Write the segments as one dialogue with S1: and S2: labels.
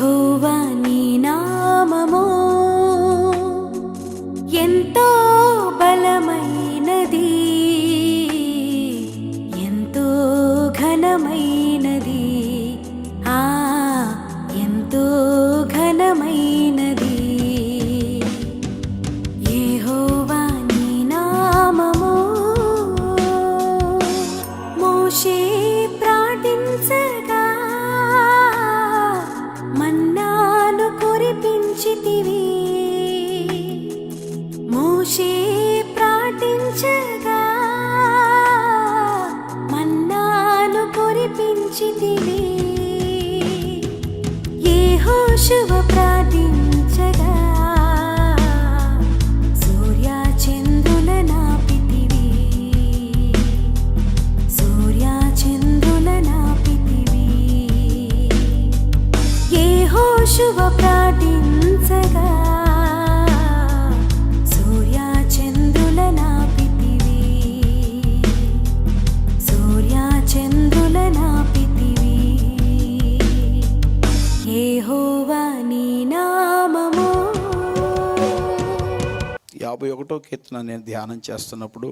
S1: యెహోవా నీ నామము ఎంతో బలమైనది, ఎంతో ఘనమైనది, ఎంతో ఘనమైనది. యెహోవా నీ నామము. మోషే ప్రార్థించగా మన్నాను కురిపించితివి. మోషే ప్రార్థించగా మన్నాను కురిపించితివి. యెహోషువ ప్రార్థించగా సూర్య చంద్రుల నాపితివి. సూర్య చంద్రుల నాపితివి. యెహోషువ ప్రార్థించగా సూర్య చంద్రుల నాపితివి. సూర్య చంద్రుల నాపితివి. యెహోవా నీ నామము.
S2: 51వ కీర్తన నేను ధ్యానం చేస్తున్నప్పుడు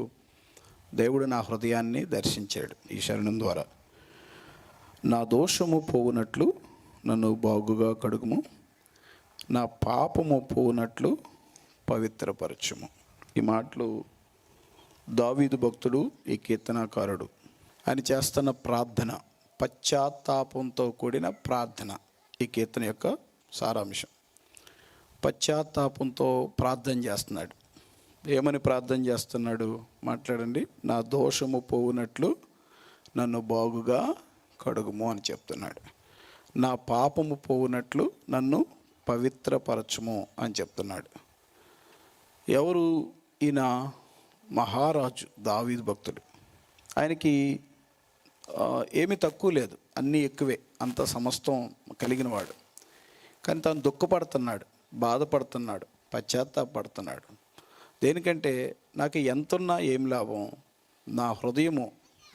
S2: దేవుడు నా హృదయాన్ని దర్శించాడు ఈ శరణం ద్వారా. నా దోషము పోవునట్లు నన్ను బాగుగా కడుగుము, నా పాపము పోవునట్లు పవిత్రపరచుము. ఈ మాటలు దావీదు భక్తుడు, ఈ కీర్తనాకారుడు ఆయన చేస్తున్న ప్రార్థన, పశ్చాత్తాపంతో కూడిన ప్రార్థన. ఈ కీర్తన యొక్క సారాంశం. పశ్చాత్తాపంతో ప్రార్థన చేస్తున్నాడు. ఏమని ప్రార్థన చేస్తున్నాడు మాట్లాడండి. నా దోషము పోవునట్లు నన్ను బాగుగా కడుగుము అని చెప్తున్నాడు. నా పాపము పోవునట్లు నన్ను పవిత్రపరచుము అని చెప్తున్నాడు. ఎవరు ఈయన? మహారాజు దావీదు భక్తుడు. ఆయనకి ఏమీ తక్కువ లేదు, అన్నీ ఎక్కువే, అంత సమస్తం కలిగినవాడు. కానీ తను దుఃఖపడుతున్నాడు, బాధపడుతున్నాడు, పశ్చాత్తాపడుతున్నాడు. దేనికంటే నాకు ఎంతున్నా ఏం లాభం, నా హృదయము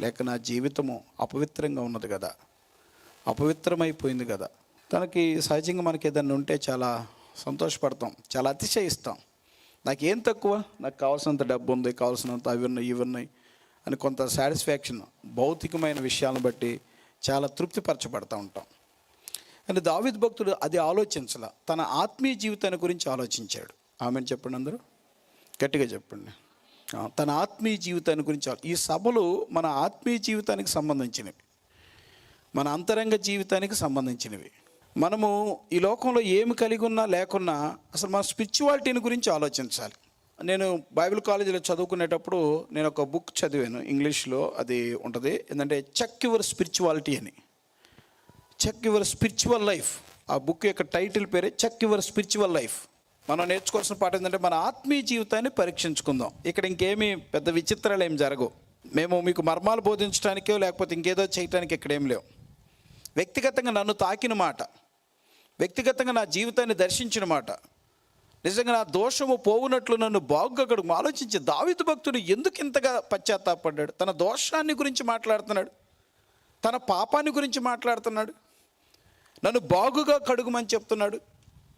S2: లేక నా జీవితము అపవిత్రంగా ఉన్నది కదా, అపవిత్రమైపోయింది కదా. తనకి సహజంగా మనకి ఏదన్నా ఉంటే చాలా సంతోషపడతాం, చాలా అతిశయిస్తాం. నాకేం తక్కువ, నాకు కావాల్సినంత డబ్బు ఉంది, కావాల్సినంత అవి ఉన్నాయి ఇవి ఉన్నాయి అని కొంత సాటిస్ఫాక్షన్ భౌతికమైన విషయాలను బట్టి చాలా తృప్తిపరచబడతా ఉంటాం. కానీ దావీదు భక్తుడు అది ఆలోచించాల, తన ఆత్మీయ జీవితాన్ని గురించి ఆలోచించాడు. ఆమెను చెప్పండి, అందరూ గట్టిగా చెప్పండి. తన ఆత్మీయ జీవితాన్ని గురించి. ఈ సభలు మన ఆత్మీయ జీవితానికి సంబంధించినవి, మన అంతరంగ జీవితానికి సంబంధించినవి. మనము ఈ లోకంలో ఏమి కలిగి ఉన్నా లేకున్నా అసలు మన స్పిరిచువాలిటీని గురించి ఆలోచించాలి. నేను బైబిల్ కాలేజీలో చదువుకునేటప్పుడు నేను ఒక బుక్ చదివాను, ఇంగ్లీష్లో అది ఉంటుంది, ఏంటంటే చెక్ యువర్ స్పిరిచువాలిటీ అని. Check your spiritual life. ఆ బుక్ యొక్క టైటిల్ పేరే చెక్ యువర్ స్పిరిచువల్ లైఫ్. మనం నేర్చుకోవాల్సిన పాట ఏంటంటే మన ఆత్మీయ జీవితాన్ని పరీక్షించుకుందాం. ఇక్కడ ఇంకేమీ పెద్ద విచిత్రాలు ఏం జరగవు. మేము మీకు మర్మాలు బోధించడానికో లేకపోతే ఇంకేదో చేయటానికి ఇక్కడేం లేవు. వ్యక్తిగతంగా నన్ను తాకిన మాట, వ్యక్తిగతంగా నా జీవితాన్ని దర్శించిన మాట, నిజంగా నా దోషము పోవునట్లు నన్ను బాగుగా కడుగు. ఆలోచించి దావీదు భక్తుడు ఎందుకు ఇంతగా పశ్చాత్తాపడ్డాడు? తన దోషాన్ని గురించి మాట్లాడుతున్నాడు, తన పాపాన్ని గురించి మాట్లాడుతున్నాడు, నన్ను బాగుగా కడుగుమని చెప్తున్నాడు.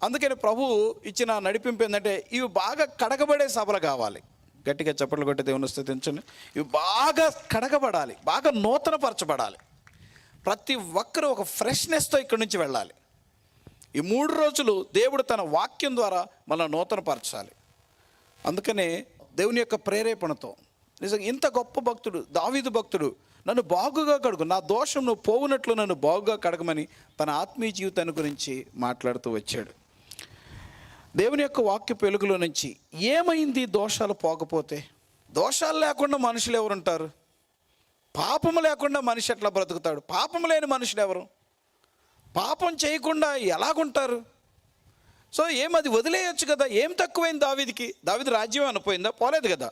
S2: అందుకని ప్రభు ఇచ్చిన నడిపింపు ఏంటంటే ఇవి బాగా కడగబడే సభలు కావాలి. గట్టిగా చప్పట్లు కొట్టి దేవుని స్తుతించండి. ఇవి బాగా కడగబడాలి, బాగా నూతనపరచబడాలి. ప్రతి ఒక్కరూ ఒక ఫ్రెష్నెస్తో ఇక్కడి నుంచి వెళ్ళాలి. ఈ 3 రోజులు దేవుడు తన వాక్యం ద్వారా మనల్ని నూతనపరచాలి. అందుకనే దేవుని యొక్క ప్రేరేపణతో నిజంగా ఇంత గొప్ప భక్తుడు దావీదు భక్తుడు, నన్ను బాగుగా కడుగు, నా దోషం నువ్వు పోవునట్లు నన్ను బాగుగా కడగమని తన ఆత్మీయ జీవితాన్ని గురించి మాట్లాడుతూ వచ్చాడు. దేవుని యొక్క వాక్య వెలుగులో నుంచి ఏమైంది దోషాలు పోకపోతే? దోషాలు లేకుండా మనుషులు ఎవరుంటారు? పాపము లేకుండా మనిషి ఎట్లా బ్రతుకుతాడు? పాపం లేని మనుషులు ఎవరు? పాపం చేయకుండా ఎలాగుంటారు? సో ఏమది వదిలేయచ్చు కదా. ఏం తక్కువైంది దావీదుకి? దావీదు రాజ్యం అనిపోయిందా? పోలేదు కదా.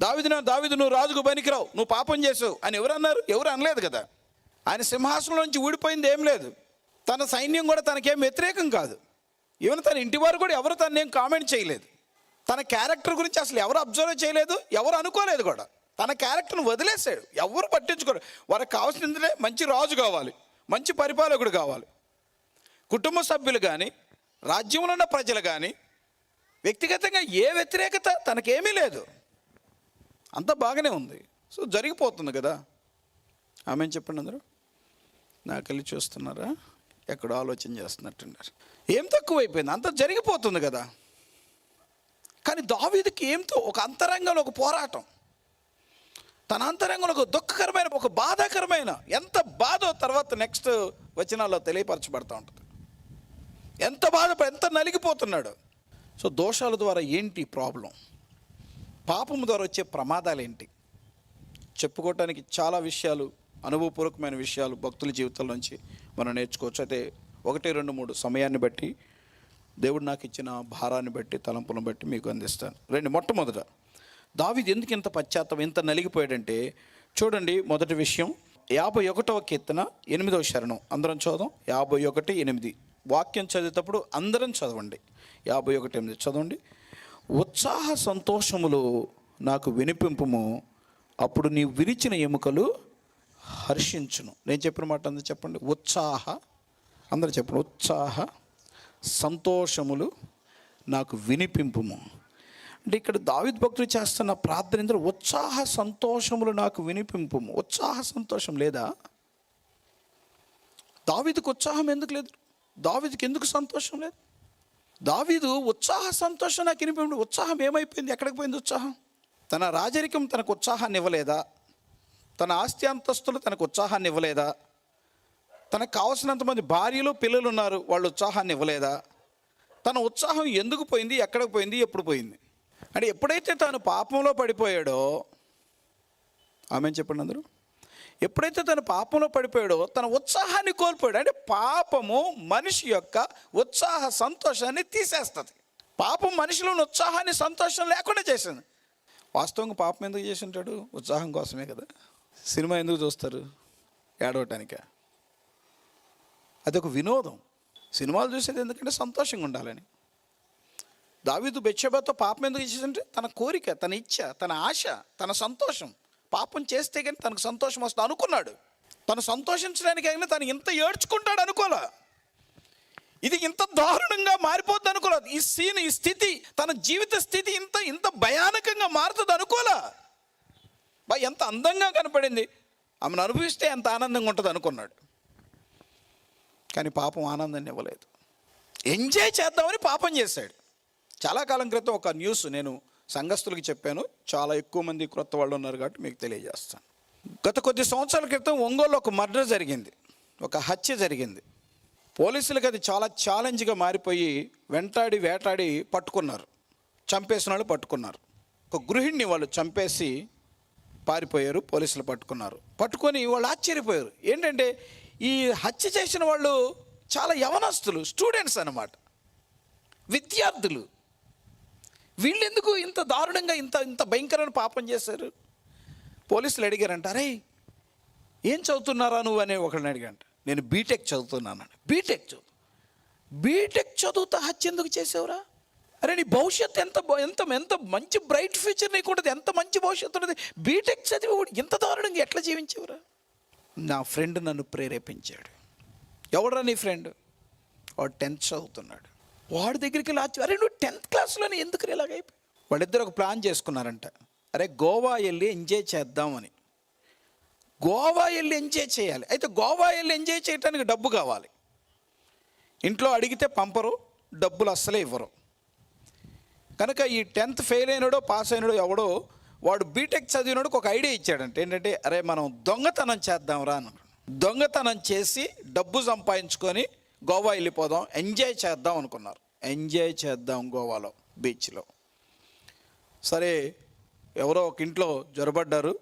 S2: దావీదు నువ్వు రాజుకు పనికిరావు, నువ్వు పాపం చేసావు అని ఎవరు అన్నారు? ఎవరు అనలేదు కదా. ఆయన సింహాసనం నుంచి ఊడిపోయింది ఏం లేదు. తన సైన్యం కూడా తనకేం వ్యతిరేకం కాదు. ఈవెన్ తన ఇంటి వారు కూడా ఎవరు తనేం కామెంట్ చేయలేదు. తన క్యారెక్టర్ గురించి అసలు ఎవరు అబ్జర్వ్ చేయలేదు, ఎవరు అనుకోలేదు కూడా. తన క్యారెక్టర్ను వదిలేశాడు, ఎవరు పట్టించుకోరు. వారికి కావాల్సిందే మంచి రాజు కావాలి, మంచి పరిపాలకుడు కావాలి. కుటుంబ సభ్యులు కానీ, రాజ్యంలో ఉన్న ప్రజలు కానీ, వ్యక్తిగతంగా ఏ వ్యతిరేకత తనకేమీ లేదు. అంతా బాగానే ఉంది. సో జరిగిపోతుంది కదా. ఆమె చెప్పండి అందరూ. నాకెళ్ళి చూస్తున్నారా? ఎక్కడో ఆలోచన చేస్తున్నట్టున్నారు. ఏం తక్కువైపోయింది? అంతా జరిగిపోతుంది కదా. కానీ దావీదుకి ఏంతో ఒక అంతరంగంలో ఒక పోరాటం, తన అంతరంగంలో ఒక దుఃఖకరమైన, ఒక బాధాకరమైన, ఎంత బాధో తర్వాత నెక్స్ట్ వచనాల్లో తెలియపరచబడతా ఉంటుంది. ఎంత బాధపడి, ఎంత నలిగిపోతున్నాడు. సో దోషాల ద్వారా ఏంటి ప్రాబ్లం, పాపం ద్వారా వచ్చే ప్రమాదాలు ఏంటి, చెప్పుకోవటానికి చాలా విషయాలు, అనుభవపూర్వకమైన విషయాలు భక్తుల జీవితాల నుంచి మనం నేర్చుకోవచ్చు. అయితే 1, 2, 3 సమయాన్ని బట్టి, దేవుడు నాకు ఇచ్చిన భారాన్ని బట్టి, తలంపులను బట్టి మీకు అందిస్తాను. మొట్టమొదట దావీదు ఎందుకు ఇంత పశ్చాత్తాపం, ఇంత నలిగిపోయాడంటే చూడండి. మొదటి విషయం 51వ కీర్తన 8వ శరణం అందరం చదువుదాం. 51:8 వాక్యం చదివేటప్పుడు అందరం చదవండి. 51:8 చదవండి. ఉత్సాహ సంతోషములు నాకు వినిపింపుము, అప్పుడు నీ విరిచిన ఎముకలు హర్షించును. నేను చెప్పిన మాట అందరూ చెప్పండి. అందరూ చెప్పండి. ఉత్సాహ సంతోషములు నాకు వినిపింపుము అంటే ఇక్కడ దావీదు భక్తుడు చేస్తున్న ప్రార్థన ఏంటంటే ఉత్సాహ సంతోషములు నాకు వినిపింపుము. ఉత్సాహ సంతోషం లేదా? దావీదుకు ఉత్సాహం ఎందుకు లేదు? దావీదుకి ఎందుకు సంతోషం లేదు? దావీదు ఉత్సాహ సంతోషం నాకు వినిపింపు. ఉత్సాహం ఏమైపోయింది? ఎక్కడికి పోయింది ఉత్సాహం? తన రాజరికం తనకు ఉత్సాహాన్ని ఇవ్వలేదా? తన ఆస్తి అంతస్తులు తనకు ఉత్సాహాన్ని ఇవ్వలేదా? తనకు కావలసినంతమంది భార్యలు పిల్లలు ఉన్నారు, వాళ్ళు ఉత్సాహాన్ని ఇవ్వలేదా? తన ఉత్సాహం ఎందుకు పోయింది? ఎక్కడికి పోయింది? ఎప్పుడు పోయింది? అంటే ఎప్పుడైతే తాను పాపంలో పడిపోయాడో, ఆమె చెప్పండి అందరూ. ఎప్పుడైతే తను పాపంలో పడిపోయాడో తన ఉత్సాహాన్ని కోల్పోయాడు. అంటే పాపము మనిషి యొక్క ఉత్సాహ సంతోషాన్ని తీసేస్తుంది. పాపం మనిషిలోని ఉత్సాహాన్ని, సంతోషం లేకుండా చేసింది. వాస్తవంగా పాపం ఎందుకు చేసి ఉంటాడు? ఉత్సాహం కోసమే కదా. సినిమా ఎందుకు చూస్తారు? ఏడవటానిక? అదొక వినోదం. సినిమాలు చూసేది ఎందుకంటే సంతోషంగా ఉండాలని. దావీదు బెత్షెబాతో పాపం ఎందుకు చేసిందంటే తన కోరిక, తన ఇచ్చ, తన ఆశ, తన సంతోషం. పాపం చేస్తే కానీ తనకు సంతోషం వస్తుంది అనుకున్నాడు. తను సంతోషించడానికి అయినా తను ఇంత ఏడ్చుకుంటాడు అనుకోలే. ఇది ఇంత దారుణంగా మారిపోద్ది అనుకోలేదు. ఈ స్థితి, తన జీవిత స్థితి ఇంత భయానకంగా మారుతుంది అనుకోలే. ఎంత అందంగా కనపడింది, ఆమెను అనుభవిస్తే ఎంత ఆనందంగా ఉంటుంది అనుకున్నాడు. కానీ పాపం ఆనందాన్ని ఇవ్వలేదు. ఎంజాయ్ చేద్దామని పాపం చేశాడు. చాలా కాలం క్రితం ఒక న్యూస్ నేను సంఘస్థులకి చెప్పాను. చాలా ఎక్కువ మంది క్రొత్త వాళ్ళు ఉన్నారు కాబట్టి మీకు తెలియజేస్తాను. గత కొద్ది సంవత్సరాల క్రితం ఒంగోలులో ఒక మర్డర్ జరిగింది, ఒక హత్య జరిగింది. పోలీసులకు అది చాలా ఛాలెంజ్గా మారిపోయి వేటాడి పట్టుకున్నారు. చంపేసిన వాళ్ళు పట్టుకున్నారు. ఒక గృహిణిని వాళ్ళు చంపేసి పారిపోయారు. పోలీసులు పట్టుకొని వాళ్ళు ఆశ్చర్యపోయారు. ఏంటంటే ఈ హత్య చేసిన వాళ్ళు చాలా యవనస్తులు, స్టూడెంట్స్ అన్నమాట, విద్యార్థులు. వీళ్ళెందుకు ఇంత దారుణంగా ఇంత భయంకరమైన పాపం చేశారు? పోలీసులు అడిగారంట, అరే ఏం చదువుతున్నారా నువ్వు అని ఒకరిని అడిగారంట. నేను బీటెక్ చదువుతున్నాను. బీటెక్ చదువుతా హత్య ఎందుకు చేసావురా? అరే నీ భవిష్యత్తు ఎంత మంచి బ్రైట్ ఫ్యూచర్ నీకు ఉంటుంది, ఎంత మంచి భవిష్యత్తు ఉంటుంది. బీటెక్ చదివి ఇంత దారుణంగా ఎట్లా జీవించేవరా? నా ఫ్రెండ్ నన్ను ప్రేరేపించాడు. ఎవడరా నీ ఫ్రెండ్? వాడు 10th చదువుతున్నాడు. వాడి దగ్గరికి వెళ్ళి అరే నువ్వు 10th క్లాస్లోనే ఎందుకు ఇలాగైపోయి? వాళ్ళిద్దరు ఒక ప్లాన్ చేసుకున్నారంట. అరే గోవా వెళ్ళి ఎంజాయ్ చేద్దామని. గోవా వెళ్ళి ఎంజాయ్ చేయాలి. అయితే గోవా వెళ్ళి ఎంజాయ్ చేయడానికి డబ్బు కావాలి. ఇంట్లో అడిగితే పంపరు, డబ్బులు అస్సలే ఇవ్వరు. కనుక ఈ 10th ఫెయిల్ అయినాడో పాస్ అయినాడో ఎవడో వాడు బీటెక్ చదివినాడు ఒక ఐడియా ఇచ్చాడంటే ఏంటంటే అరే మనం దొంగతనం చేద్దాంరా అని. దొంగతనం చేసి డబ్బు సంపాదించుకొని గోవా వెళ్ళిపోదాం, ఎంజాయ్ చేద్దాం అనుకున్నారు. ఎంజాయ్ చేద్దాం గోవాలో బీచ్లో. సరే ఎవరో ఒక ఇంట్లో జొరబడ్డారు,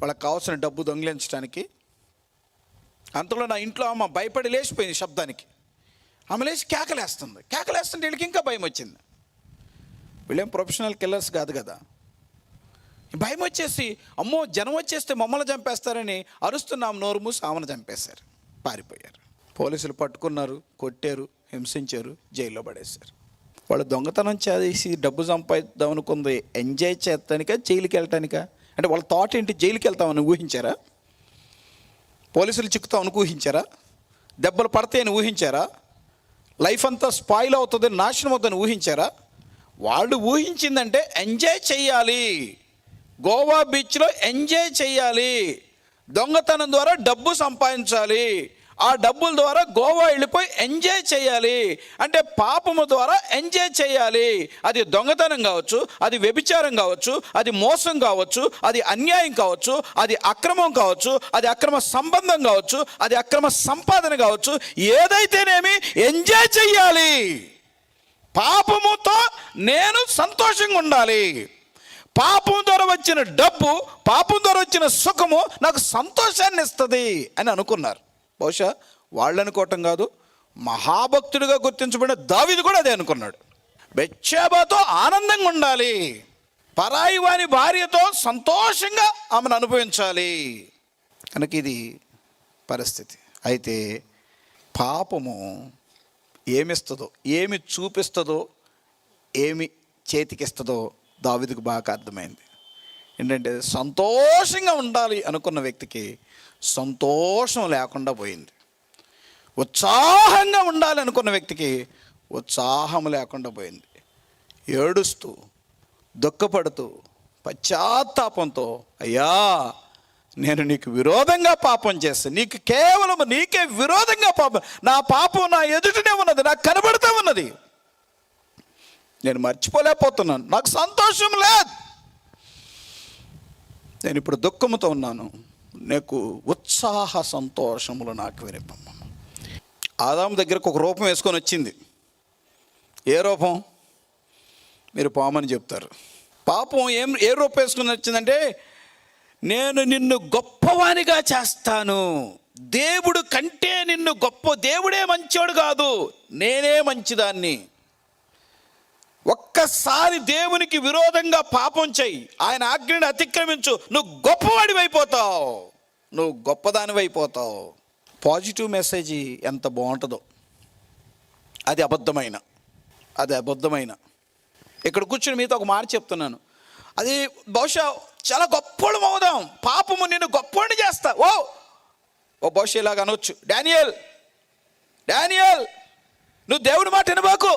S2: వాళ్ళకి కావాల్సిన డబ్బు దొంగిలించడానికి. అంతలో నా ఇంట్లో అమ్మ భయపడి లేచిపోయింది శబ్దానికి. ఆమె లేచి కేకలేస్తుంటే వీళ్ళకి ఇంకా భయం వచ్చింది. వీళ్ళేం ప్రొఫెషనల్ కిల్లర్స్ కాదు కదా. భయం వచ్చేసి అమ్మో జనం వచ్చేస్తే మమ్మల్ని చంపేస్తారని అరుస్తున్నాం, నోరు మూసి ఆమెను చంపేశారు, పారిపోయారు. పోలీసులు పట్టుకున్నారు, కొట్టారు, హింసించారు, జైల్లో పడేశారు. వాళ్ళు దొంగతనం చేసి డబ్బు సంపాదిద్దాం అనుకుంది ఎంజాయ్ చేస్తానికా జైలుకి వెళ్ళటానికా? అంటే వాళ్ళ థాట్ ఏంటి? జైలుకి వెళ్తామని ఊహించారా? పోలీసులు చిక్కుతామని ఊహించారా? దెబ్బలు పడతాయని ఊహించారా? లైఫ్ అంతా స్పాయిల్ అవుతుందని, నాశనం అవుతుందని ఊహించారా? వాళ్ళు ఊహించిందంటే ఎంజాయ్ చెయ్యాలి, గోవా బీచ్లో ఎంజాయ్ చెయ్యాలి, దొంగతనం ద్వారా డబ్బు సంపాదించాలి, ఆ డబ్బుల ద్వారా గోవా వెళ్ళిపోయి ఎంజాయ్ చేయాలి. అంటే పాపము ద్వారా ఎంజాయ్ చేయాలి. అది దొంగతనం కావచ్చు, అది వ్యభిచారం కావచ్చు, అది మోసం కావచ్చు, అది అన్యాయం కావచ్చు, అది అక్రమం కావచ్చు, అది అక్రమ సంబంధం కావచ్చు, అది అక్రమ సంపాదన కావచ్చు, ఏదైతేనేమి ఎంజాయ్ చెయ్యాలి. పాపముతో నేను సంతోషంగా ఉండాలి. పాపం ద్వారా వచ్చిన డబ్బు, పాపం ద్వారా వచ్చిన సుఖము నాకు సంతోషాన్ని ఇస్తుంది అని అనుకున్నారు. బహుశా వాళ్ళు అనుకోవటం కాదు, మహాభక్తుడిగా గుర్తించబడిన దావీదు కూడా అదే అనుకున్నాడు. బెత్షెబాతో ఆనందంగా ఉండాలి, పరాయి వాని భార్యతో సంతోషంగా ఆమెను అనుభవించాలి. కనుక ఇది పరిస్థితి. అయితే పాపము ఏమిస్తుందో, ఏమి చూపిస్తుందో, ఏమి చేతికిస్తుందో దావీదుకు బాగా అర్థమైంది. ఏంటంటే సంతోషంగా ఉండాలి అనుకున్న వ్యక్తికి సంతోషం లేకుండా పోయింది. ఉత్సాహంగా ఉండాలి అనుకున్న వ్యక్తికి ఉత్సాహం లేకుండా పోయింది. ఏడుస్తూ, దుఃఖపడుతూ, పశ్చాత్తాపంతో, అయ్యా నేను నీకు విరోధంగా పాపం చేస్తాను, నీకు కేవలం నీకే విరోధంగా పాపం, నా పాపం నా ఎదుటనే ఉన్నది, నాకు కనబడుతూ ఉన్నది, నేను మర్చిపోలేకపోతున్నాను, నాకు సంతోషం లేదు, నేను ఇప్పుడు దుఃఖంతో ఉన్నాను, నీకు ఉత్సాహ సంతోషములు నాకు వినిపమ్మ. ఆదాము దగ్గరకు ఒక రూపం వేసుకొని వచ్చింది. ఏ రూపం? మీరు పామని చెప్తారు. పాపం ఏ రూపం వేసుకొని వచ్చిందంటే, నేను నిన్ను గొప్పవానిగా చేస్తాను, దేవుడు కంటే నిన్ను గొప్ప, దేవుడే మంచోడు కాదు, నేనే మంచిదాన్ని. ఒక్కసారి దేవునికి విరోధంగా పాపం చెయ్యి, ఆయన ఆజ్ఞని అతిక్రమించు, నువ్వు గొప్పవాడివైపోతావు, నువ్వు గొప్పదానివైపోతావు. పాజిటివ్ మెసేజ్ ఎంత బాగుంటుందో, అది అబద్ధమైన. ఇక్కడ కూర్చుని మీతో ఒక మాట చెప్తున్నాను, అది బహుశా చాలా గొప్పవాడు అవుదాం, పాపము నిన్ను గొప్పవాడిని చేస్తా. ఓ బహుశా ఇలాగ అనొచ్చు, డానియల్ నువ్వు దేవుడి మాట వినబాకు,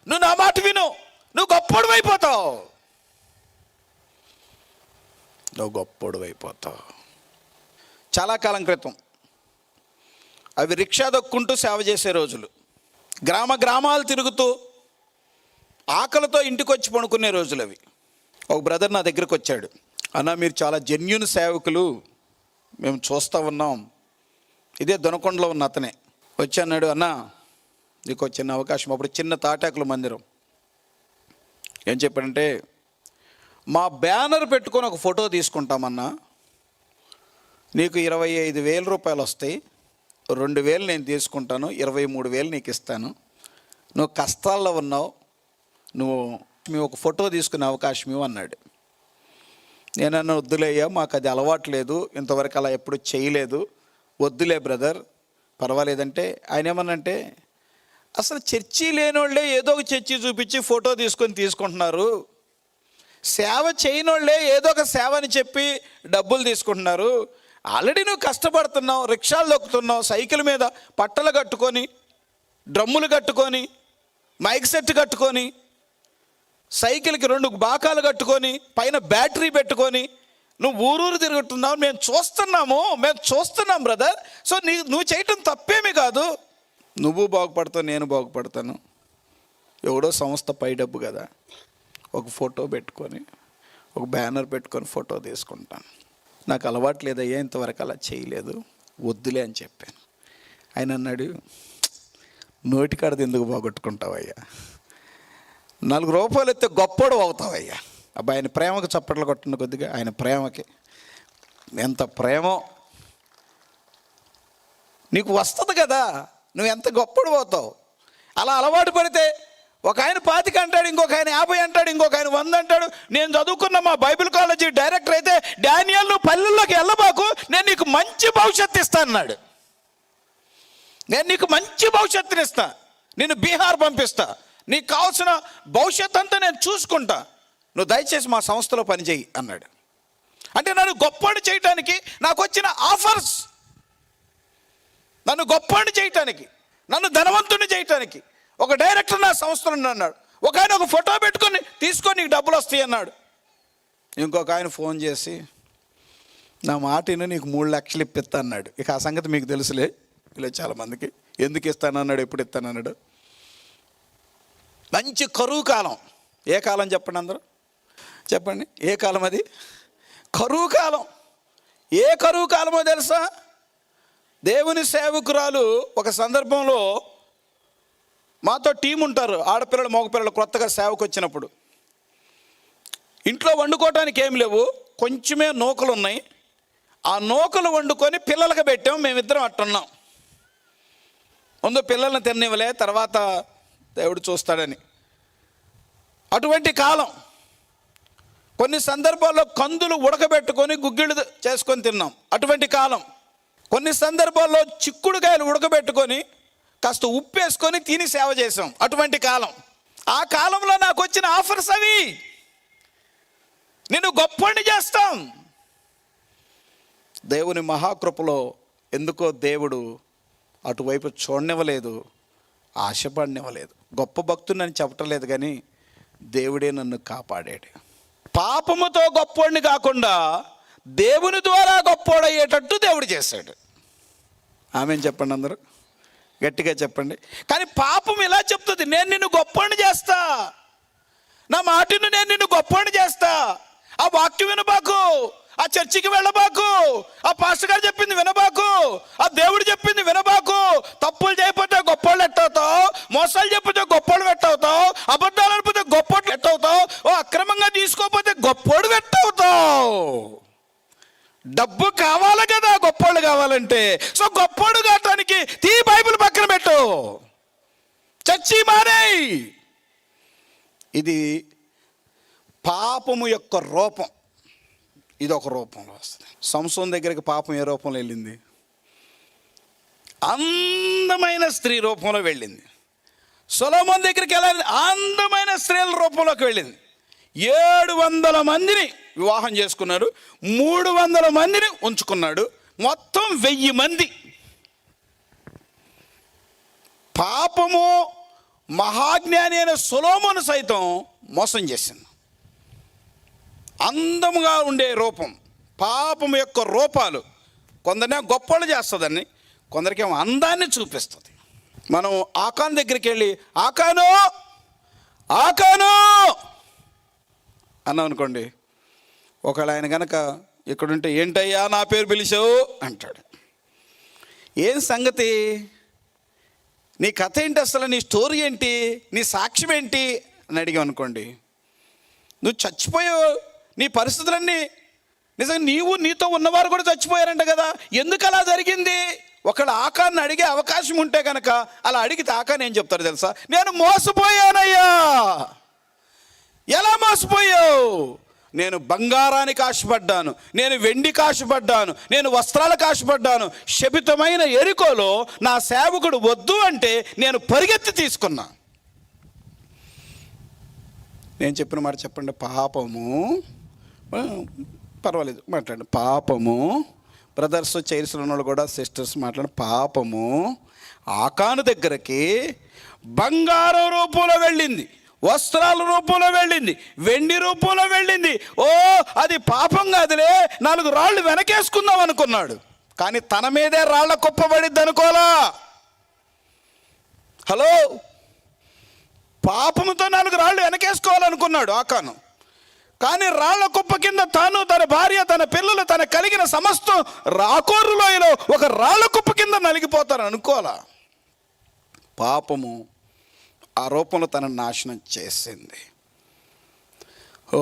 S2: నువ్వు నా మాట విను, నువ్వు గొప్పవాడు అయిపోతావు, నువ్వు గొప్పవాడు అయిపోతావు. చాలా కాలం క్రితం అవి రిక్షా దొక్కుంటూ సేవ చేసే రోజులు, గ్రామాలు తిరుగుతూ ఆకలితో ఇంటికి వచ్చి పడుకునే రోజులు అవి. ఒక బ్రదర్ నా దగ్గరికి వచ్చాడు, అన్న మీరు చాలా జెన్యూన్ సేవకులు, మేము చూస్తూ ఉన్నాం. ఇదే దొనకొండలో ఉన్న అతనే వచ్చి అన్నాడు, అన్న నీకు చిన్న అవకాశం. అప్పుడు చిన్న తాటాకుల మందిరం. ఏం చెప్పాడంటే, మా బ్యానర్ పెట్టుకొని ఒక ఫోటో తీసుకుంటామన్నా, నీకు 25,000 రూపాయలు వస్తాయి, 2,000 నేను తీసుకుంటాను, 23,000 నీకు ఇస్తాను, నువ్వు కష్టాల్లో ఉన్నావు, మేము ఒక ఫోటో తీసుకునే అవకాశం ఇవ్వు అన్నాడు. నేనన్నా వద్దులేయ్యా, మాకు అది అలవాటు లేదు, ఇంతవరకు అలా ఎప్పుడు చేయలేదు, వద్దులే బ్రదర్ పర్వాలేదంటే, ఆయన ఏమన్నంటే, అసలు చర్చి లేనోళ్ళే ఏదో ఒక చర్చి చూపించి ఫోటో తీసుకుంటున్నారు, సేవ చేయనోళ్ళే ఏదో ఒక సేవ అని చెప్పి డబ్బులు తీసుకుంటున్నారు, ఆల్రెడీ నువ్వు కష్టపడుతున్నావు, రిక్షాలు దొక్కుతున్నావు, సైకిల్ మీద పట్టలు కట్టుకొని, డ్రమ్ములు కట్టుకొని, మైక్ సెట్ కట్టుకొని, సైకిల్కి 2 బాకాలు కట్టుకొని, పైన బ్యాటరీ పెట్టుకొని నువ్వు ఊరూరు తిరుగుతున్నావు, మేము చూస్తున్నాం బ్రదర్. సో నువ్వు చేయటం తప్పేమీ కాదు, నువ్వు బాగుపడతావు, నేను బాగుపడతాను. ఎవడో సంస్థ పై డబ్బు కదా, ఒక ఫోటో పెట్టుకొని, ఒక బ్యానర్ పెట్టుకొని ఫోటో తీసుకుంటాను, నాకు అలవాటు లేదయ్యా, ఇంతవరకు అలా చేయలేదు, వద్దులే అని చెప్పాను. ఆయన అన్నాడు, నోటికాడది ఎందుకు బాగొట్టుకుంటావయ్యా, 4 రూపాయలు ఎత్తే గొప్పడు అవుతావయ్యా. అబ్బాయి ఆయన ప్రేమకు చప్పట్లు కొట్టిన కొద్దిగా, ఆయన ప్రేమకి ఎంత ప్రేమో నీకు వస్తుంది కదా, నువ్వు ఎంత గొప్పడు అవుతావు. అలా అలవాటు పడితే ఒక ఆయన 25 అంటాడు, ఇంకొక ఆయన 50 అంటాడు, ఇంకొక ఆయన 100 అంటాడు. నేను చదువుకున్న మా బైబిల్ కాలేజీ డైరెక్టర్ అయితే, డానియల్ నువ్వు పల్లెల్లోకి వెళ్ళబాకు, నేను నీకు మంచి భవిష్యత్తు ఇస్తా అన్నాడు. నేను నీకు మంచి భవిష్యత్తుని ఇస్తా, నేను బీహార్ పంపిస్తా, నీకు కావాల్సిన భవిష్యత్తు అంతా నేను చూసుకుంటా, నువ్వు దయచేసి మా సంస్థలో పనిచేయి అన్నాడు. అంటే నన్ను గొప్పవాడు చేయటానికి నాకు వచ్చిన ఆఫర్స్. నన్ను గొప్పని చేయటానికి, నన్ను ధనవంతుని చేయటానికి. ఒక డైరెక్టర్ నా సంస్థలో అన్నాడు. ఒక ఆయన ఒక ఫోటో పెట్టుకొని తీసుకొని నీకు డబ్బులు వస్తాయి అన్నాడు. ఇంకొక ఆయన ఫోన్ చేసి నా మాటను నీకు 3 లక్షలు ఇప్పిస్తా అన్నాడు. ఇక ఆ సంగతి మీకు తెలుసులే. ఇలా చాలామందికి ఎందుకు ఇస్తానన్నాడు, ఎప్పుడు ఇస్తానన్నాడు. మంచి కరువు కాలం. ఏ కాలం చెప్పండి, అందరూ చెప్పండి. ఏ కాలం అది? కరువు కాలం. ఏ కరువు కాలమో తెలుసా? దేవుని సేవకురాలు ఒక సందర్భంలో, మాతో టీం ఉంటారు, ఆడపిల్లలు మగపిల్లలు కొత్తగా సేవకు వచ్చినప్పుడు, ఇంట్లో వండుకోవటానికి ఏం లేవు, కొంచెమే నూకలు ఉన్నాయి. ఆ నూకలు వండుకొని పిల్లలకు పెట్టాం. మేమిద్దరం అట్టున్నాం. ముందు పిల్లల్ని తిననివ్వలే, తర్వాత దేవుడు చూస్తాడని. అటువంటి కాలం. కొన్ని సందర్భాల్లో కందులు ఉడకబెట్టుకొని గుగ్గిళ్ళు చేసుకొని తిన్నాం. అటువంటి కాలం. కొన్ని సందర్భాల్లో చిక్కుడుకాయలు ఉడకబెట్టుకొని కాస్త ఉప్పు వేసుకొని తిని సేవ చేసాం. అటువంటి కాలం. ఆ కాలంలో నాకు వచ్చిన ఆఫర్స్ అవి. నిన్ను గొప్పని చేస్తాం. దేవుని మహాకృపలో ఎందుకో దేవుడు అటువైపు చూడనివ్వలేదు, ఆశపడనివ్వలేదు. గొప్ప భక్తుని చెప్పటం లేదు, కానీ దేవుడే నన్ను కాపాడాడు. పాపముతో గొప్పోడిని కాకుండా దేవుని ద్వారా గొప్పోడయ్యేటట్టు దేవుడు చేశాడు. ఆమెను చెప్పండి, అందరూ గట్టిగా చెప్పండి. కానీ పాపం ఇలా చెప్తుంది, నేను నిన్ను గొప్పోడిని చేస్తా, నా మాటను నేను నిన్ను గొప్పోడిని చేస్తా. ఆ వాక్యం వినబాకు, ఆ చర్చికి వెళ్ళబాకు, ఆ పాస్టర్ గారు చెప్పింది వినబాకు, ఆ దేవుడు చెప్పింది వినబాకు. తప్పులు చేయకపోతే గొప్పోళ్ళు ఎట్టవుతావు, మోసాలు చెప్పితే గొప్పోళ్ళు ఎట్టవుతావు, అబద్ధాలు అనిపితే గొప్పోళ్ళు ఎట్టవుతావు, ఓ అక్రమంగా తీసుకోకపోతే గొప్పోడు ఎట్టవుతావు. డబ్బు కావాలి కదా గొప్పోళ్ళు కావాలంటే. సో గొప్పోడు కావటానికి బైబిల్ పక్కన పెట్టు, చర్చి మానేయ్. ఇది పాపము యొక్క రూపం. ఇది ఒక రూపంలో వస్తుంది. సంసోన్ దగ్గరికి పాపం ఏ రూపంలో వెళ్ళింది? అందమైన స్త్రీ రూపంలో వెళ్ళింది. సొలొమోన్ దగ్గరికి వెళ్ళాలి, అందమైన స్త్రీల రూపంలోకి వెళ్ళింది. 700 మందిని వివాహం చేసుకున్నాడు, 300 మందిని ఉంచుకున్నాడు, మొత్తం 1000 మంది. పాపము మహాజ్ఞాని అయిన సొలొమోను సైతం మోసం చేసింది. అందముగా ఉండే రూపం, పాపం యొక్క రూపాలు. కొందరినే గొప్పలు చేస్తుందని, కొందరికేమో అందాన్ని చూపిస్తుంది. మనం ఆకాన్ దగ్గరికి వెళ్ళి ఆకాను ఆకాను అన్నాం అనుకోండి, ఒకవేళ ఆయన కనుక ఇక్కడుంటే ఏంటయ్యా నా పేరు పిలిచావు అంటాడు. ఏం సంగతి, నీ కథ ఏంటి, అసలు నీ స్టోరీ ఏంటి, నీ సాక్ష్యం ఏంటి అని అడిగాం అనుకోండి, నువ్వు చచ్చిపోయావు, నీ పరిస్థితులన్నీ నిజంగా నీవు నీతో ఉన్నవారు కూడా చచ్చిపోయారంట కదా, ఎందుకు అలా జరిగింది? ఒకళ్ళు ఆకాన్ని అడిగే అవకాశం ఉంటే కనుక అలా అడిగితే ఆకాన్ని ఏం చెప్తారు తెలుసా? నేను మోసపోయానయ్యా. ఎలా మోసపోయావు? నేను బంగారానికి ఆశపడ్డాను, నేను వెండికి ఆశపడ్డాను, నేను వస్త్రాలకు ఆశపడ్డాను. శపితమైన ఎరికోలో నా సేవకుడు వద్దు అంటే నేను పరిగెత్తి తీసుకున్నా. నేను చెప్పిన మాట చెప్పండి. పాపము, పర్వాలేదు మాట్లాడండి. పాపము, బ్రదర్స్ చైర్స్లో ఉన్న వాళ్ళు కూడా సిస్టర్స్ మాట్లాడండి. పాపము ఆకాను దగ్గరికి బంగారం రూపంలో వెళ్ళింది, వస్త్రాల రూపంలో వెళ్ళింది, వెండి రూపంలో వెళ్ళింది. ఓ అది పాపం కాదులే, 4 రాళ్ళు వెనకేసుకుందాం అనుకున్నాడు. కానీ తన మీదే రాళ్ళ కుప్పబడిద్ది అనుకోలా. హలో, పాపముతో 4 రాళ్ళు వెనకేసుకోవాలనుకున్నాడు ఆకాను. కానీ రాళ్ల కుప్ప కింద తాను, తన భార్య, తన పిల్లలు, తన కలిగిన సమస్తం రాకోరు లోయలో ఒక రాళ్ల కుప్ప కింద నలిగిపోతారు అనుకోలా. పాపము ఆ రూపంలో తన నాశనం చేసింది. ఓ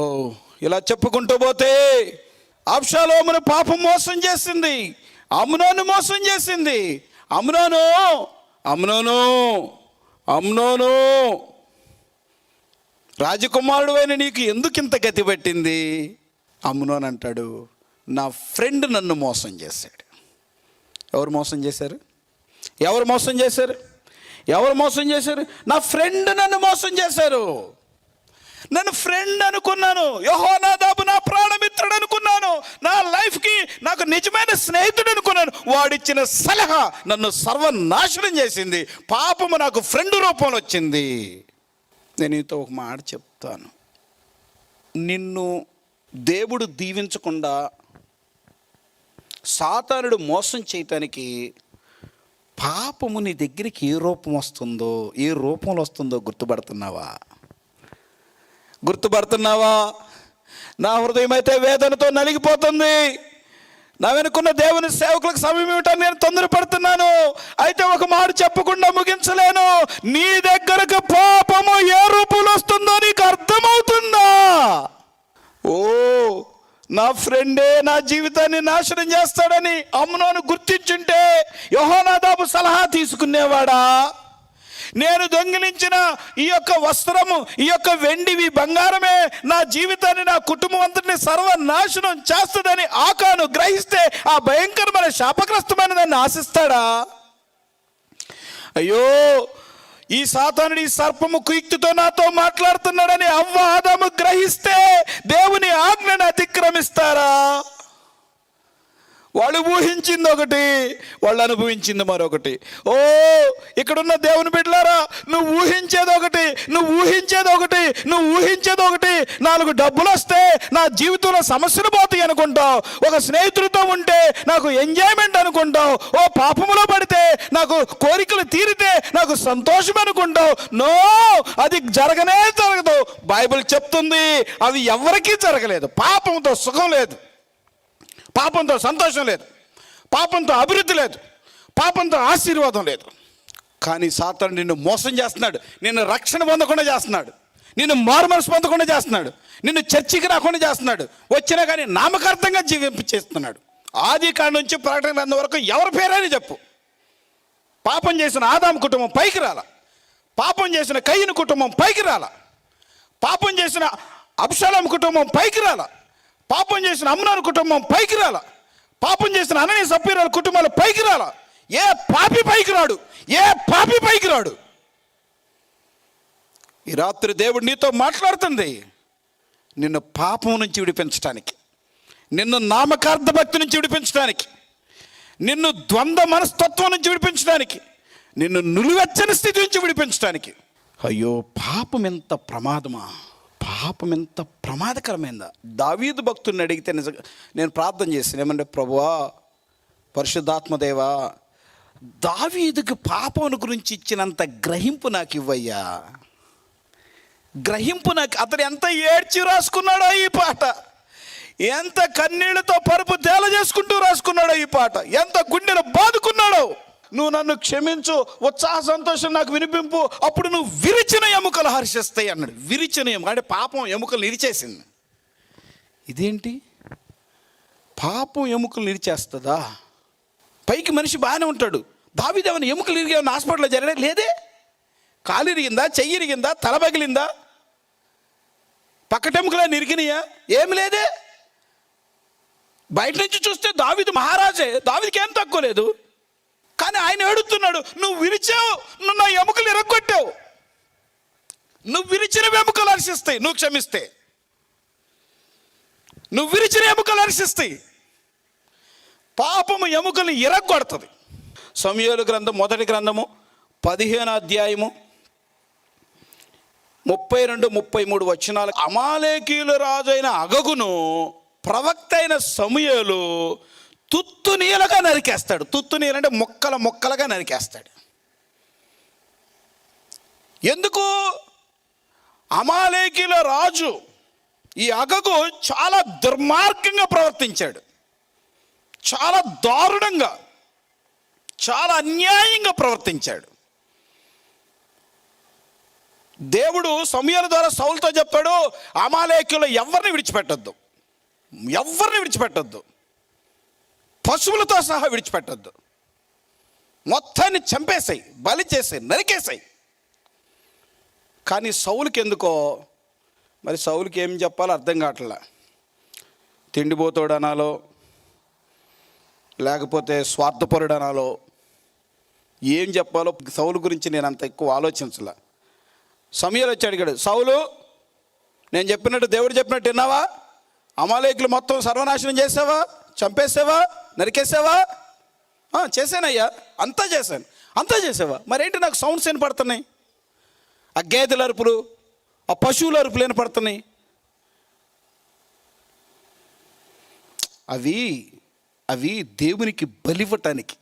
S2: ఇలా చెప్పుకుంటూ పోతే అబ్షాలోమును పాపం మోసం చేసింది, అమ్నోను మోసం చేసింది. అమ్నోను అమ్నోను అమ్నోను రాజకుమారుడు అయిన నీకు ఎందుకు ఇంత గతి పట్టింది? అమ్నోను అంటాడు, నా ఫ్రెండ్ నన్ను మోసం చేశాడు. ఎవరు మోసం చేశారు? ఎవరు మోసం చేశారు? ఎవరు మోసం చేశారు? నా ఫ్రెండ్ నన్ను మోసం చేశారు. నన్ను ఫ్రెండ్ అనుకున్నాను. యెహోనాదాబు నా ప్రాణమిత్రుడు. మిత్రుడు అనుకున్నాను, నా లైఫ్కి నాకు నిజమైన స్నేహితుడు అనుకున్నాను. వాడిచ్చిన సలహా నన్ను సర్వనాశనం చేసింది. పాపము నాకు ఫ్రెండ్ రూపంలో వచ్చింది. నేను నీతో ఒక మాట చెప్తాను. నిన్ను దేవుడు దీవించకుండా సాతానుడు మోసం చేయటానికి పాపము నీ దగ్గరికి ఏ రూపం వస్తుందో, ఏ రూపంలో వస్తుందో గుర్తుపడుతున్నావా? నా హృదయం అయితే వేదనతో నలిగిపోతుంది. నా వెనుకున్న దేవుని సేవకులకు సమయం ఇవ్వటానికి నేను తొందరపడుతున్నాను. అయితే ఒక మాట చెప్పకుండా ముగించలేను. నీ దగ్గరకు పాపము ఏ రూపంలో వస్తుందో నీకు అర్థమవుతుందా? ఓ, నా ఫ్రెండే నా జీవితాన్ని నాశనం చేస్తాడని అమ్నోను గుర్తించుంటే యెహోనాదాబు సలహా తీసుకునేవాడా? నేను దొంగిలించిన ఈ యొక్క వస్త్రము, ఈ యొక్క వెండివి, బంగారమే నా జీవితాన్ని, నా కుటుంబం అంతటిని సర్వనాశనం చేస్తుందని ఆకాను గ్రహిస్తే ఆ భయంకరమైన శాపగ్రస్తమైన దాన్ని ఆశిస్తాడా? అయ్యో, ఈ సాతానుడి సర్పము కుయుక్తితో నాతో మాట్లాడుతున్నాడని అవ్వ ఆదాము గ్రహిస్తే దేవుని ఆజ్ఞను అతిక్రమిస్తారా? వాళ్ళు ఊహించింది ఒకటి, వాళ్ళు అనుభవించింది మరొకటి. ఓ, ఇక్కడున్న దేవుని బిడ్డలారా, నువ్వు ఊహించేది ఒకటి. 4 డబ్బులు వస్తే నా జీవితంలో సమస్యలు పోతాయి అనుకుంటావు. ఒక స్నేహితుడితో ఉంటే నాకు ఎంజాయ్మెంట్ అనుకుంటావు. ఓ, పాపములో పడితే నాకు కోరికలు తీరితే నాకు సంతోషం అనుకుంటావు. నో, అది జరగదు. బైబిల్ చెప్తుంది అవి ఎవరికీ జరగలేదు. పాపంతో సుఖం లేదు, పాపంతో సంతోషం లేదు, పాపంతో అభివృద్ధి లేదు, పాపంతో ఆశీర్వాదం లేదు. కానీ సాతాను నిన్ను మోసం చేస్తున్నాడు, నిన్ను రక్షణ పొందకుండా చేస్తున్నాడు, నిన్ను మారుమనసు పొందకుండా చేస్తున్నాడు, నిన్ను చర్చికి రాకుండా చేస్తున్నాడు, వచ్చినా కానీ నామకార్థంగా జీవింపచేస్తున్నాడు. ఆది కాండం నుంచి ప్రకటన గ్రంథం వరకు ఎవరి పేరైనా చెప్పు. పాపం చేసిన ఆదాము కుటుంబం పైకి రాల, పాపం చేసిన కయ్యను కుటుంబం పైకి రాల, పాపం చేసిన అబ్షాలోము కుటుంబం పైకి రాల, పాపం చేసిన అమ్నోను కుటుంబం పైకి రాల, పాపం చేసిన అననీయ సప్పీరాల కుటుంబాలు పైకి రాల. ఏ పాపి పైకి రాడు. ఈ రాత్రి దేవుడు నీతో మాట్లాడుతుంది. నిన్ను పాపం నుంచి విడిపించడానికి, నిన్ను నామకార్థ భక్తి నుంచి విడిపించడానికి, నిన్ను ద్వంద్వ మనస్తత్వం నుంచి విడిపించడానికి, నిన్ను నులివెచ్చని స్థితి నుంచి విడిపించడానికి. అయ్యో, పాపం ఎంత ప్రమాదమా! పాపం ఎంత ప్రమాదకరమైందా! దావీదు భక్తుడిని అడిగితే నిజంగా నేను ప్రార్థన చేశాను. ఏమంటే, ప్రభువా, పరిశుద్ధాత్మదేవా, దావీదుకు పాపం గురించి ఇచ్చినంత గ్రహింపు నాకు ఇవ్వయ్యా. అతడు ఎంత ఏడ్చి రాసుకున్నాడో ఈ పాట, ఎంత కన్నీళ్లతో పరుపు తేల చేసుకుంటూ రాసుకున్నాడో ఈ పాట, ఎంత గుండెను బాదుకున్నాడో. నువ్వు నన్ను క్షమించు, ఉత్సాహ సంతోషం నాకు వినిపింపు, అప్పుడు నువ్వు విరిచిన ఎముకలు హర్షిస్తాయి అన్నాడు. విరిచిన ఎముక అంటే పాపం ఎముకలు ఇరిచేసింది. ఇదేంటి, పాపం ఎముకలు ఇరిచేస్తుందా? పైకి మనిషి బాగానే ఉంటాడు. దావీదేమన్నా ఎముకలు ఇరిగేమన్నా హాస్పిటల్లో జరగడం లేదే. కాలు ఇరిగిందా, చెయ్యి ఇరిగిందా, తల పగిలిందా, పక్కటెముకలని ఇరిగినాయా? ఏమి లేదే. బయట నుంచి చూస్తే దావీదు మహారాజే, దావీదుకి ఏం తక్కువ లేదు. కానీ ఆయన ఏడుతున్నాడు, నువ్వు విరిచావు, నువ్వు నా ఎముకలు ఇరగొట్టావు. నువ్వు విరిచిన ఎముకలు హర్షిస్తాయి నువ్వు క్షమిస్తే. నువ్వు విరిచిన ఎముకలు హర్షిస్తాయి. పాపము ఎముకలు ఇరగొడుతుంది. సమూయేలు గ్రంథం, మొదటి గ్రంథము 15వ అధ్యాయము 32-33 వచనాలు. అమాలేకీయుల రాజు అయిన అగగును ప్రవక్త అయిన సమూయేలు తుత్తునీలుగా నరికేస్తాడు. తుత్తునీలు అంటే ముక్కలుగా నరికేస్తాడు. ఎందుకు? అమాలేకీయుల రాజు ఈ అగగు చాలా దుర్మార్గంగా ప్రవర్తించాడు, చాలా దారుణంగా, చాలా అన్యాయంగా ప్రవర్తించాడు. దేవుడు సమూయేలు ద్వారా సౌలుతో చెప్తాడు, అమాలేకీయులు ఎవరిని విడిచిపెట్టొద్దు, పశువులతో సహా విడిచిపెట్టొద్దు, మొత్తాన్ని చంపేసాయి, బలి చేసాయి, నరికేసాయి. కానీ సౌలుకి ఎందుకో మరి, సౌలుకి ఏం చెప్పాలో అర్థం కావట్లా. తిండిపోతాడు అనాలో, లేకపోతే స్వార్థపరుడు అనాలో, ఏం చెప్పాలో సౌలు గురించి నేను అంత ఎక్కువ ఆలోచించలే. సమూయేలు వచ్చి అడిగాడు, సౌలు, నేను చెప్పినట్టు, దేవుడు చెప్పినట్టు విన్నావా? అమాలేకులు మొత్తం సర్వనాశనం చేసావా, చంపేసావా, నరికేసావా? చేశానయ్యా, అంతా చేసావా? మరేంటి నాకు సౌండ్స్ వినపడుతున్నాయి? ఆ గేదెల అరుపులు, ఆ పశువుల అరుపులు వినపడుతున్నాయి. అవి దేవునికి బలివ్వటానికి.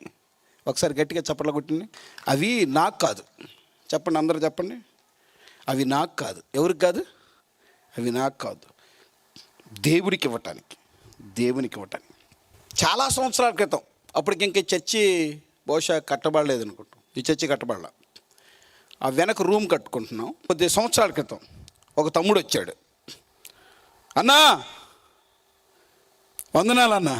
S2: ఒకసారి గట్టిగా చప్పట్లు కొట్టింది. అవి నాకు కాదు. చెప్పండి, అందరూ చెప్పండి. అవి నాకు కాదు. ఎవరికి కాదు? అవి నాకు కాదు, దేవునికి ఇవ్వటానికి. చాలా సంవత్సరాల క్రితం, అప్పటికి ఇంక చర్చి బహుశా కట్టబడలేదు అనుకుంటాం. ఈ చర్చి కట్టబడలా. ఆ వెనక రూమ్ కట్టుకుంటున్నాం. కొద్ది సంవత్సరాల క్రితం ఒక తమ్ముడు వచ్చాడు. అన్నా వందనాలు అన్నా.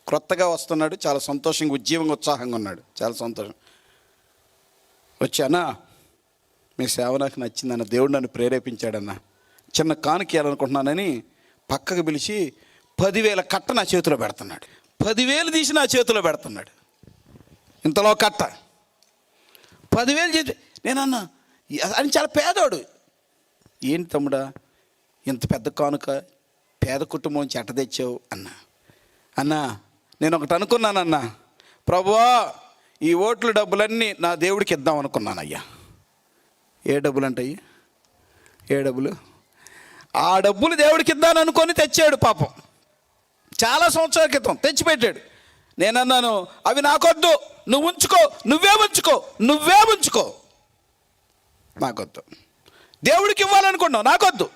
S2: క్రొత్తగా వస్తున్నాడు, చాలా సంతోషంగా, ఉజ్జీవంగా, ఉత్సాహంగా ఉన్నాడు. చాలా సంతోషం. వచ్చానా, మీ సేవ నాకు నచ్చిందన్న, దేవుడు నన్ను ప్రేరేపించాడన్న, చిన్న కానుక ఇవ్వాలనుకుంటున్నానని పక్కకు పిలిచి 10,000 కట్ట నా చేతిలో పెడుతున్నాడు. 10,000 తీసి నా చేతిలో పెడుతున్నాడు. ఇంతలో కట్ట 10,000 చేతి. నేనన్నా, అని చాలా పేదోడు. ఏంటి తమ్ముడా ఇంత పెద్ద కానుక, పేద కుటుంబం నుంచి ఎట్ట తెచ్చావు అన్నా నేను ఒకటి అనుకున్నానన్నా, ప్రభువా ఈ ఓట్ల డబ్బులన్నీ నా దేవుడికి ఇద్దాం అనుకున్నానయ్యా. ఏ డబ్బులు అంటాయి? ఏ డబ్బులు? ఆ డబ్బులు దేవుడికి ఇద్దాను అనుకొని తెచ్చాడు పాపం. చాలా సంవత్సరాల క్రితం తెచ్చిపెట్టాడు. నేనన్నాను, అవి నాకొద్దు, నువ్వు ఉంచుకో, నువ్వే ఉంచుకో. నాకొద్దు. దేవుడికి ఇవ్వాలనుకున్నావు, నాకొద్దు.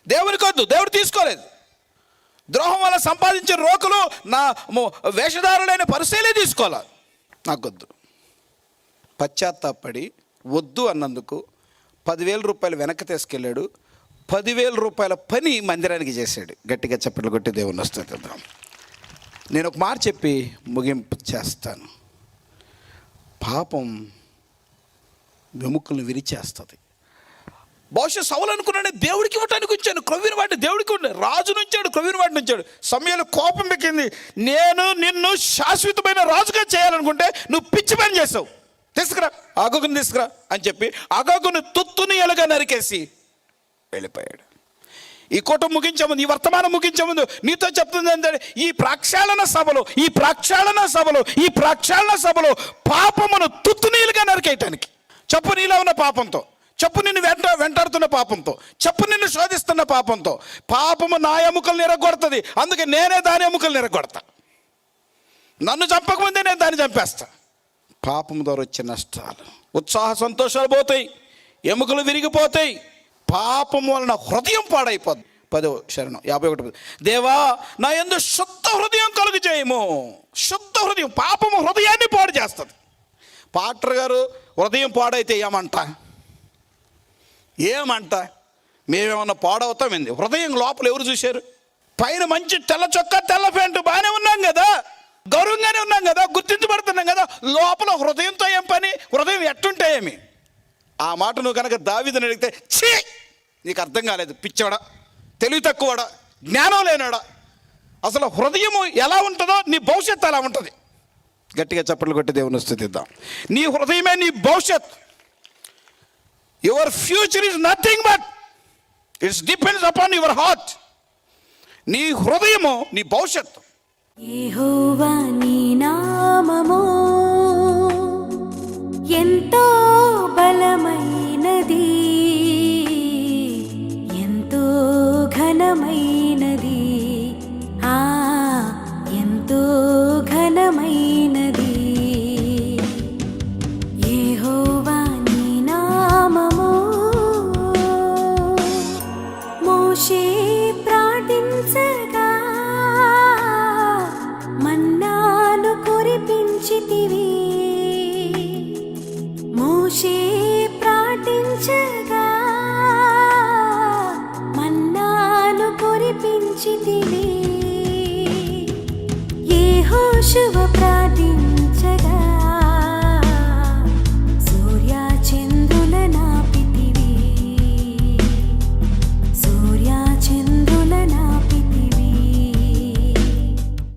S2: దేవునికి వద్దు, దేవుడు తీసుకోలేదు. ద్రోహం వల్ల సంపాదించిన రోకులు నా వేషధారులైన పరిశీలే తీసుకోవాలి, నాకొద్దు. పశ్చాత్తాపడి వద్దు అన్నందుకు 10,000 రూపాయలు వెనక్కి తీసుకెళ్ళాడు. 10,000 రూపాయల పని మందిరానికి చేశాడు. గట్టిగా చప్పట్లు కొట్టి దేవుని వస్తుంది. నేను ఒక మాట చెప్పి ముగింపు చేస్తాను. పాపం వెముకలను విరిచేస్తుంది. బహుశా సౌలు అనుకున్నాను, దేవుడికి ఇవ్వటానికి వచ్చాను, క్రొవ్విన వాడిని దేవుడికి ఉండాడు, రాజు నుంచాడు, క్రొవ్విన వాడిని ఉంచాడు. సమయంలో కోపం ఎక్కింది. నేను నిన్ను శాశ్వతమైన రాజుగా చేయాలనుకుంటే నువ్వు పిచ్చి పని చేసావు, తీసుకురా అగగుని తీసుకురా అని చెప్పి అగగుని తుత్తుని ఎలుగా నరికేసి వెళ్ళిపోయాడు. ఈ కూటం ముగించే ముందు, ఈ వర్తమానం ముగించే ముందు నీతో చెప్తుంది ఏంటంటే, ఈ ప్రక్షాళన సభలో పాపమును తుత్తునీలుగా నరికేయటానికి. చెప్పు నీలో ఉన్న పాపంతో, చెప్పు నిన్ను వెంటాడుతున్న పాపంతో, చెప్పు నిన్ను శోధిస్తున్న పాపంతో. పాపము నా ఎముకలు నిరగొడుతుంది, అందుకే నేనే దాని ఎముకలు నిరగొడతా. నన్ను చంపకముందే నేను దాన్ని చంపేస్తా. పాపం ద్వారా వచ్చే నష్టాలు, ఉత్సాహ సంతోషాలు పోతాయి, ఎముకలు విరిగిపోతాయి. పాపం వలన హృదయం పాడైపోద్ది. 10వ శరణం 51. దేవా నా యందు శుద్ధ హృదయం కలుగు చేయము. శుద్ధ హృదయం. పాపము హృదయాన్ని పాడు చేస్తుంది. పాస్టర్ గారు హృదయం పాడైతే ఏమంట మేమేమన్నా పాడవుతామండి? హృదయం లోపల ఎవరు చూశారు? పైన మంచి తెల్ల చొక్కా, తెల్ల ప్యాంటు బాగానే ఉన్నాం కదా, గౌరవంగానే ఉన్నాం కదా, గుర్తించబడుతున్నాం కదా. లోపల హృదయంతో ఏం పని? హృదయం ఎట్టుంటే ఏమి? ఆ మాట నువ్వు కనుక దావీదుని అడిగితే, ఛీ నీకు అర్థం కాలేదు, పిచ్చోడా, తెలివి తక్కువడా, జ్ఞానం లేనాడా, అసలు హృదయము ఎలా ఉంటుందో నీ భవిష్యత్తు అలా ఉంటుంది. గట్టిగా చప్పట్లు కొట్టి దేవుని స్తుతిద్దాం. నీ హృదయమే నీ భవిష్యత్. Your future is nothing but it's depends upon your heart. నీ హృదయము నీ భవిష్యత్తు.
S1: యెహోవా నీ నామము ఎంతో బలమైనది, ఎంతో ఘనమైనది.